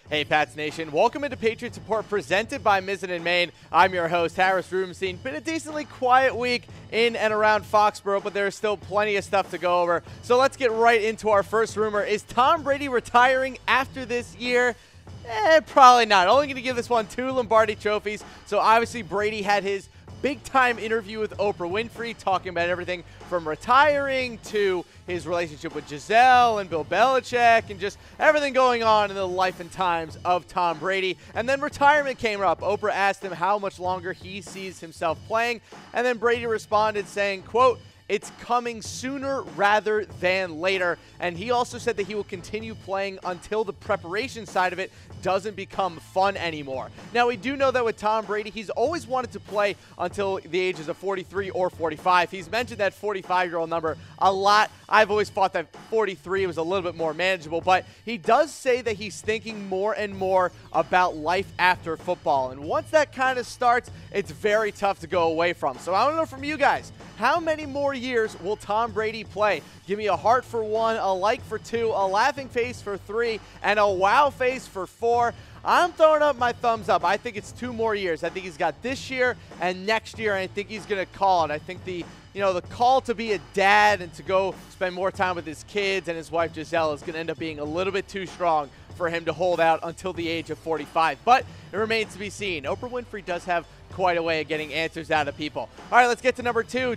Hey, Pats Nation. Welcome into Patriots Report presented by Mizzen and Main. I'm your host, Harris Rubenstein. Been a decently quiet week in and around Foxborough, but there's still plenty of stuff to go over. So let's get right into our first rumor. Is Tom Brady retiring after this year? Probably not. Only going to give this one 2 Lombardi trophies. So obviously Brady had his big-time interview with Oprah Winfrey, talking about everything from retiring to his relationship with Giselle and Bill Belichick and just everything going on in the life and times of Tom Brady. And then retirement came up. Oprah asked him how much longer he sees himself playing, and then Brady responded saying, quote, "It's coming sooner rather than later." And he also said that he will continue playing until the preparation side of it doesn't become fun anymore. Now, we do know that with Tom Brady, he's always wanted to play until the ages of 43 or 45. He's mentioned that 45-year-old number a lot. I've always thought that 43 was a little bit more manageable, but he does say that he's thinking more and more about life after football. And once that kind of starts, it's very tough to go away from. So I want to know from you guys, how many more years will Tom Brady play? Give me a heart for 1, a like for 2, a laughing face for 3, and a wow face for 4. I'm throwing up my thumbs up. I think it's 2 more years. I think he's got this year and next year, and I think he's going to call it. I think the call to be a dad and to go spend more time with his kids and his wife Giselle is going to end up being a little bit too strong for him to hold out until the age of 45. But it remains to be seen. Oprah Winfrey does have quite a way of getting answers out of people. All right, let's get to number 2.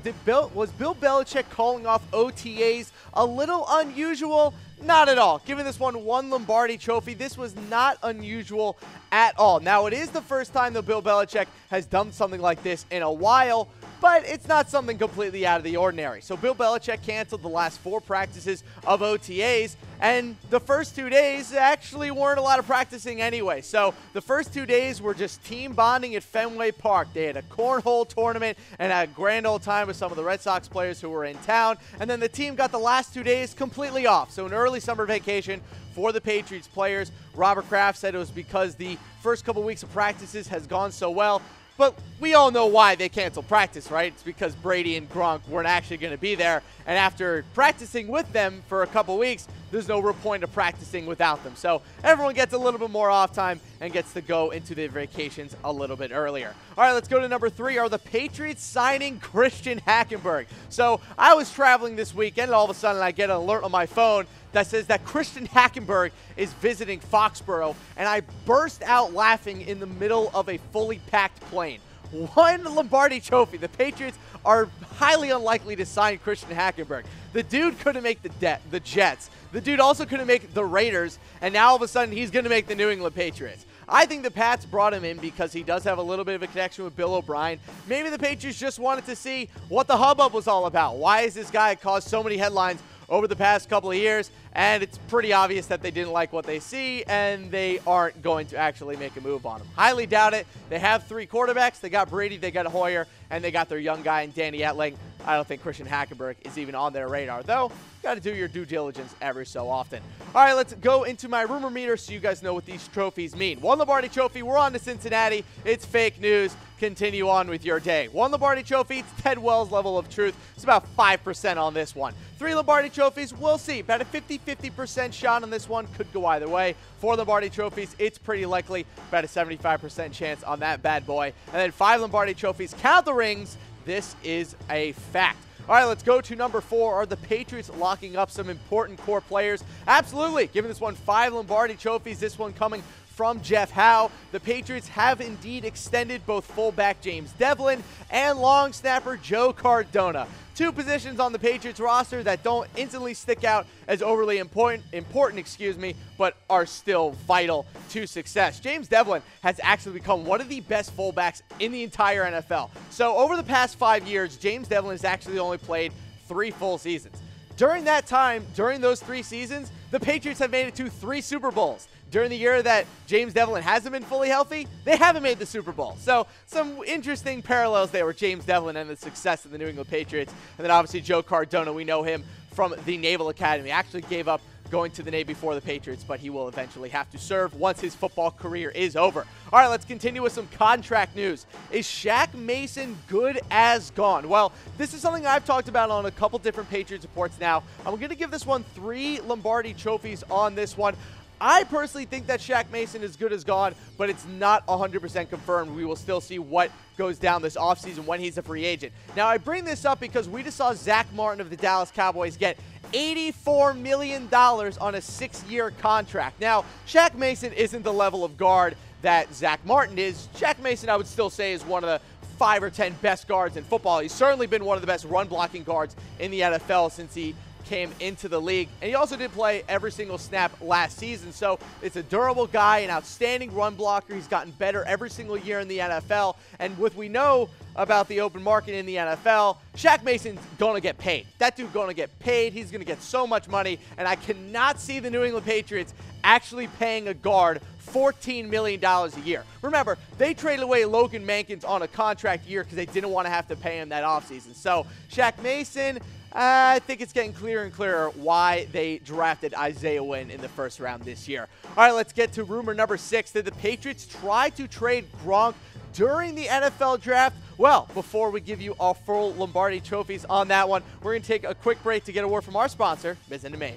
Was Bill Belichick calling off OTAs a little unusual? Not at all. Giving this one Lombardi trophy. This was not unusual at all. Now, it is the first time that Bill Belichick has done something like this in a while, but it's not something completely out of the ordinary. So Bill Belichick canceled the last 4 practices of OTAs, and the first 2 days actually weren't a lot of practicing anyway. So the first 2 days were just team bonding at Fenway Park. They had a cornhole tournament and had a grand old time with some of the Red Sox players who were in town, and then the team got the last 2 days completely off. So an early summer vacation for the Patriots players. Robert Kraft said it was because the first couple weeks of practices has gone so well. But we all know why they canceled practice, right? It's because Brady and Gronk weren't actually going to be there. And after practicing with them for a couple weeks, there's no real point of practicing without them. So everyone gets a little bit more off time and gets to go into their vacations a little bit earlier. All right, let's go to number 3. Are the Patriots signing Christian Hackenberg? So I was traveling this weekend, and all of a sudden I get an alert on my phone that says that Christian Hackenberg is visiting Foxborough, and I burst out laughing in the middle of a fully packed plane. 1 Lombardi trophy. The Patriots are highly unlikely to sign Christian Hackenberg. The dude couldn't make the Jets. The dude also couldn't make the Raiders, and now all of a sudden he's going to make the New England Patriots. I think the Pats brought him in because he does have a little bit of a connection with Bill O'Brien. Maybe the Patriots just wanted to see what the hubbub was all about. Why is this guy caused so many headlines over the past couple of years? And it's pretty obvious that they didn't like what they see, and they aren't going to actually make a move on him. Highly doubt it. They have 3 quarterbacks. They got Brady, they got Hoyer, and they got their young guy in Danny Etling. I don't think Christian Hackenberg is even on their radar, though. Got to do your due diligence every so often. All right, let's go into my rumor meter so you guys know what these trophies mean. 1 Lombardi trophy. We're on to Cincinnati. It's fake news. Continue on with your day. 1 Lombardi trophy. It's Ted Wells' level of truth. It's about 5% on this one. 3 Lombardi trophies. We'll see. About a 50% shot on this one. Could go either way. 4 Lombardi trophies. It's pretty likely. About a 75% chance on that bad boy. And then 5 Lombardi trophies. Count the rings. This is a fact. All right, let's go to number 4. Are the Patriots locking up some important core players? Absolutely. Giving this one 5 Lombardi trophies. This one coming from Jeff Howe. The Patriots have indeed extended both fullback James Devlin and long snapper Joe Cardona. 2 positions on the Patriots roster that don't instantly stick out as overly important, but are still vital to success. James Devlin has actually become one of the best fullbacks in the entire NFL. So over the past 5 years, James Devlin has actually only played 3 full seasons. During that time, during those 3 seasons, the Patriots have made it to 3 Super Bowls. During the year that James Devlin hasn't been fully healthy, they haven't made the Super Bowl. So some interesting parallels there with James Devlin and the success of the New England Patriots. And then obviously Joe Cardona, we know him from the Naval Academy. Actually gave up going to the Navy for the Patriots, but he will eventually have to serve once his football career is over. All right, let's continue with some contract news. Is Shaq Mason good as gone? Well, this is something I've talked about on a couple different Patriots reports now. I'm going to give this one 3 Lombardi trophies on this one. I personally think that Shaq Mason is good as gone, but it's not 100% confirmed. We will still see what goes down this offseason when he's a free agent. Now, I bring this up because we just saw Zach Martin of the Dallas Cowboys get $84 million on a 6-year contract. Now, Shaq Mason isn't the level of guard that Zach Martin is. Shaq Mason, I would still say, is one of the 5 or 10 best guards in football. He's certainly been one of the best run-blocking guards in the NFL since he came into the league, and he also did play every single snap last season, so it's a durable guy, an outstanding run blocker. He's gotten better every single year in the NFL, and what we know about the open market in the NFL, Shaq Mason's going to get paid. That dude's going to get paid. He's going to get so much money, and I cannot see the New England Patriots actually paying a guard $14 million a year. Remember, they traded away Logan Mankins on a contract year because they didn't want to have to pay him that offseason. So Shaq Mason, I think it's getting clearer and clearer why they drafted Isaiah Wynn in the first round this year. All right, let's get to rumor number 6. Did the Patriots try to trade Gronk during the NFL draft? Well, before we give you our full Lombardi trophies on that one, we're going to take a quick break to get a word from our sponsor, Mizzen & Main.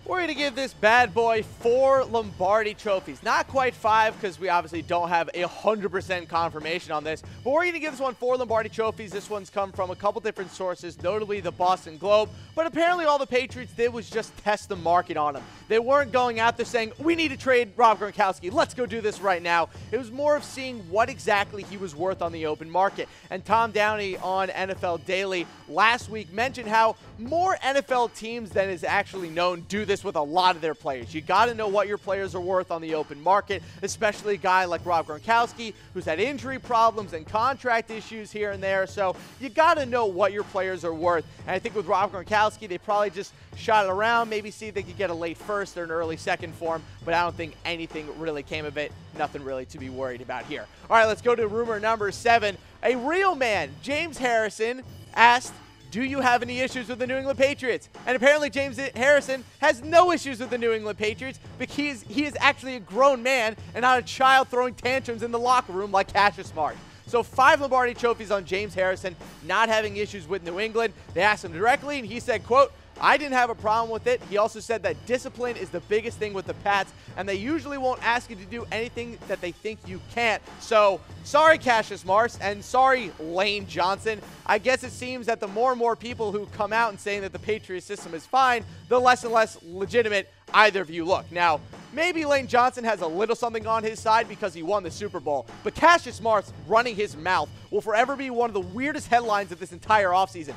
We're going to give this bad boy 4 Lombardi trophies. Not quite 5 because we obviously don't have 100% confirmation on this. But we're going to give this one 4 Lombardi trophies. This one's come from a couple different sources, notably the Boston Globe. But apparently all the Patriots did was just test the market on him. They weren't going out there saying, we need to trade Rob Gronkowski. Let's go do this right now. It was more of seeing what exactly he was worth on the open market. And Tom Downey on NFL Daily last week mentioned how more NFL teams than is actually known do this with a lot of their players. You got to know what your players are worth on the open market, especially a guy like Rob Gronkowski who's had injury problems and contract issues here and there. So you got to know what your players are worth. And I think with Rob Gronkowski, they probably just shot it around, maybe see if they could get a late first or an early second for him, but I don't think anything really came of it. Nothing really to be worried about here. All right, let's go to rumor number 7. A real man, James Harrison, asked, do you have any issues with the New England Patriots? And apparently James Harrison has no issues with the New England Patriots because he is actually a grown man and not a child throwing tantrums in the locker room like Cassius Marsh. So 5 Lombardi trophies on James Harrison not having issues with New England. They asked him directly, and he said, quote, I didn't have a problem with it. He also said that discipline is the biggest thing with the Pats, and they usually won't ask you to do anything that they think you can't. So, sorry, Cassius Marsh, and sorry, Lane Johnson. I guess it seems that the more and more people who come out and saying that the Patriot system is fine, the less and less legitimate either of you look. Now, maybe Lane Johnson has a little something on his side because he won the Super Bowl, but Cassius Marsh running his mouth will forever be one of the weirdest headlines of this entire offseason.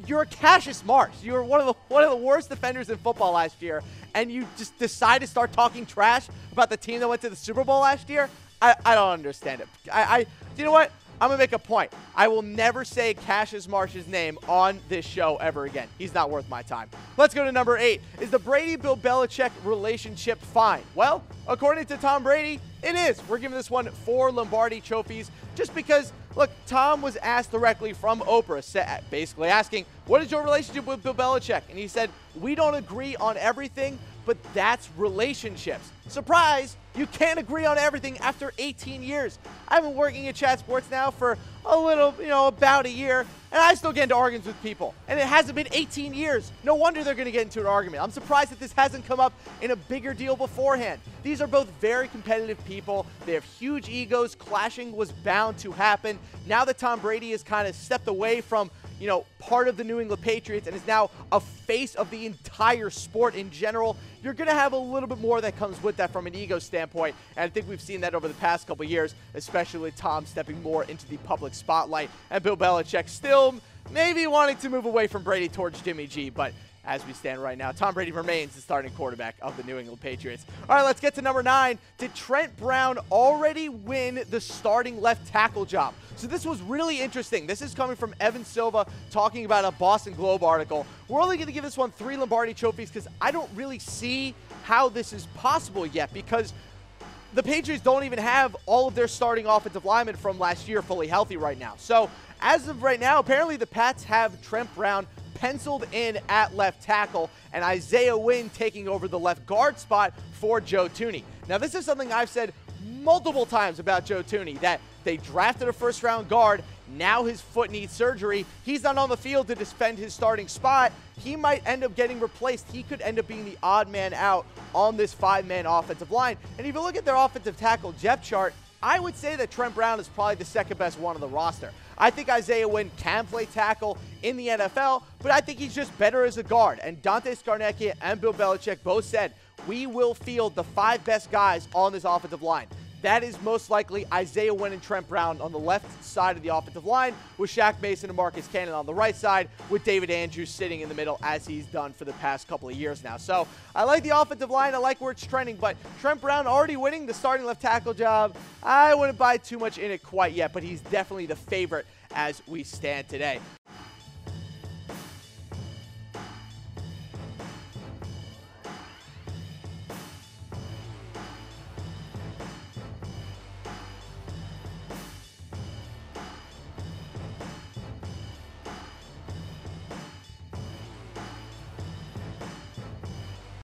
You're Cassius Marsh. You're one of the worst defenders in football last year, and you just decide to start talking trash about the team that went to the Super Bowl last year? I don't understand it. You know what? I'm going to make a point. I will never say Cassius Marsh's name on this show ever again. He's not worth my time. Let's go to number 8. Is the Brady-Bill Belichick relationship fine? Well, according to Tom Brady, it is. We're giving this one 4 Lombardi trophies just because, look, Tom was asked directly from Oprah, basically asking, what is your relationship with Bill Belichick? And he said, we don't agree on everything, but that's relationships. Surprise! You can't agree on everything after 18 years. I've been working at Chat Sports now for a little, about a year, and I still get into arguments with people. And it hasn't been 18 years. No wonder they're going to get into an argument. I'm surprised that this hasn't come up in a bigger deal beforehand. These are both very competitive people. They have huge egos. Clashing was bound to happen. Now that Tom Brady has kind of stepped away from part of the New England Patriots and is now a face of the entire sport in general, you're going to have a little bit more that comes with that from an ego standpoint. And I think we've seen that over the past couple of years, especially with Tom stepping more into the public spotlight and Bill Belichick still maybe wanting to move away from Brady towards Jimmy G. But as we stand right now, Tom Brady remains the starting quarterback of the New England Patriots. All right, let's get to number 9. Did Trent Brown already win the starting left tackle job? So this was really interesting. This is coming from Evan Silva talking about a Boston Globe article. We're only going to give this one 3 Lombardi trophies because I don't really see how this is possible yet, because the Patriots don't even have all of their starting offensive linemen from last year fully healthy right now. So as of right now, apparently the Pats have Trent Brown penciled in at left tackle and Isaiah Wynn taking over the left guard spot for Joe Thuney. Now, this is something I've said multiple times about Joe Thuney, that they drafted a first-round guard. Now his foot needs surgery. He's not on the field to defend his starting spot. He might end up getting replaced. He could end up being the odd man out on this five-man offensive line. And if you look at their offensive tackle depth chart, I would say that Trent Brown is probably the second best one on the roster. I think Isaiah Wynn can play tackle in the NFL, but I think he's just better as a guard. And Dante Scarnecchia and Bill Belichick both said, we will field the 5 best guys on this offensive line. That is most likely Isaiah Wynn and Trent Brown on the left side of the offensive line, with Shaq Mason and Marcus Cannon on the right side, with David Andrews sitting in the middle as he's done for the past couple of years now. So I like the offensive line. I like where it's trending, but Trent Brown already winning the starting left tackle job. I wouldn't buy too much in it quite yet, but he's definitely the favorite as we stand today.